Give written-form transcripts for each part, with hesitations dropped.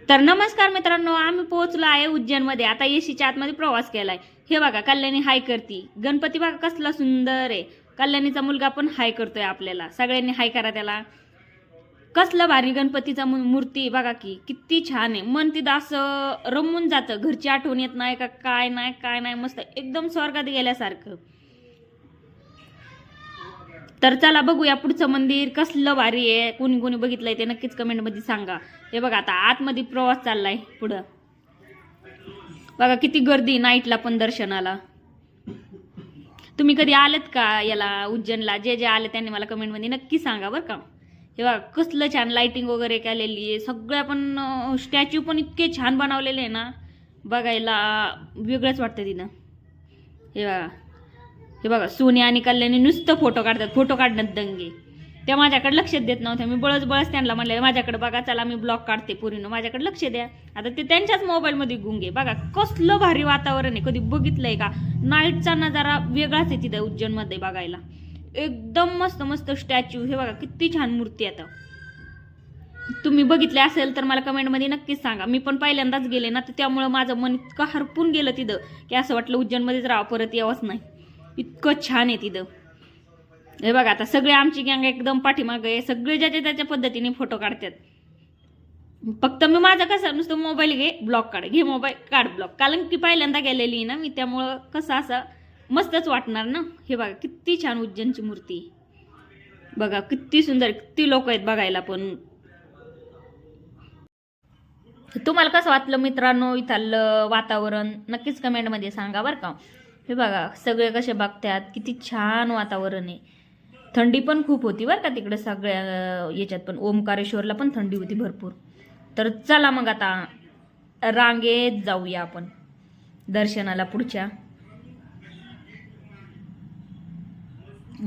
तर नमस्कार मित्रांनो, आम्ही पोहोचलो आहे उज्जैनमध्ये। आता एसीच्या आतमध्ये प्रवास केलाय। हे बघा, कल्याणी हाय करती। गणपती बघा कसला सुंदर आहे। कल्याणीचा मुलगा पण हाय करतोय आपल्याला। सगळ्यांनी हाय करा त्याला। कसलं भारी गणपतीचा मूर्ती बघा की, किती छान आहे। मन तिथं असं रमून जातं। घरची आठवण येत नाही का काय नाही मस्त एकदम स्वर्गात गेल्यासारखं। तर चला बघूया पुढचं मंदिर कसलं भारी आहे। कोणी कोणी बघितलंय ते नक्कीच कमेंट मध्ये सांगा। हे बघा, आता आतमध्ये प्रवास चाललाय पुढं। बघा किती गर्दी नाईटला पण दर्शनाला। तुम्ही कधी आलेत का याला उज्जैनला? जे जे आले त्यांनी मला कमेंट मध्ये नक्की सांगा बरं का। हे बघा कसलं छान लाइटिंग वगैरे केलेली आहे। सगळ्या पण स्टॅच्यू पण इतके छान बनवलेले आहे ना, बघायला वेगळंच वाटतं तिथं। हे बघा सोनी आणि कल्याणी नुसतं फोटो काढतात। फोटो काढण्यात दंगे। त्या माझ्याकडे लक्ष देत नव्हत्या। मी बळच त्यांना म्हणले माझ्याकडे बघा, चला मी ब्लॉग काढते पूर्ण, माझ्याकडे लक्ष द्या। आता ते त्यांच्याच मोबाईलमध्ये गुंगे। बघा कसलं भारी वातावरण आहे। कधी बघितलंय का? नाईटचा नजारा वेगळाच आहे तिथं उज्जैनमध्ये बघायला। एकदम मस्त मस्त स्टॅच्यू। हे बघा किती छान मूर्ती आता। तुम्ही बघितले असेल तर मला कमेंटमध्ये नक्कीच सांगा। मी पण पहिल्यांदाच गेले ना, तर त्यामुळे माझं मन इतकं हरपून गेलं तिथं की असं वाटलं उज्जैनमध्येच राहावं, परत यावंच नाही। इतकं छान आहे तिथं। हे बघा, आता सगळे आमची गँग एकदम पाठीमागे, सगळे ज्याच्या त्याच्या पद्धतीने फोटो काढतात। फक्त मी माझा कसं नुसतं मोबाईल घे ब्लॉग काढ, घे मोबाईल काढ ब्लॉग, कारण की पहिल्यांदा गेलेली ना मी, त्यामुळं कसं असं मस्तच वाटणार ना। हे बघा किती छान उज्जैनची मूर्ती। बघा किती सुंदर, किती लोक आहेत बघायला पण। तुम्हाला कसं वाटलं मित्रांनो इथलं वातावरण? नक्कीच कमेंटमध्ये सांगा बरं का। हे बघा सगळे कसे बघतात, किती छान वातावरण आहे। थंडी पण खूप होती बरं का तिकडे सगळ्या याच्यात, पण ओमकारेश्वरला पण थंडी होती भरपूर। तर चला मग आता रांगेत जाऊया आपण दर्शनाला पुढच्या।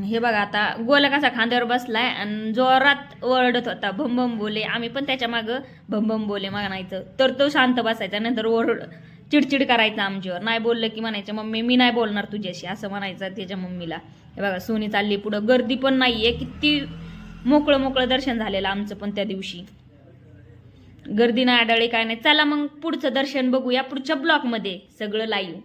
हे बघा आता गोला कसा खांद्यावर बसलाय आणि जोरात ओरडत होता भम भम बोले। आम्ही पण त्याच्या मागं भम भम बोले म्हणायचं, तर तो शांत बसायचा। नंतर चिडचिड करायचा आमच्यावर। नाही बोललं की म्हणायचं मम्मी मी नाही बोलणार तुझ्याशी, असं म्हणायचं त्याच्या मम्मीला। हे बघा सोनी चालली पुढं। गर्दी पण नाहीये, किती मोकळं दर्शन झालेलं आमचं पण त्या दिवशी। गर्दी नाही आढळली काय नाही। चला मग पुढचं दर्शन बघूया पुढच्या ब्लॉक मध्ये सगळं लाईव्ह।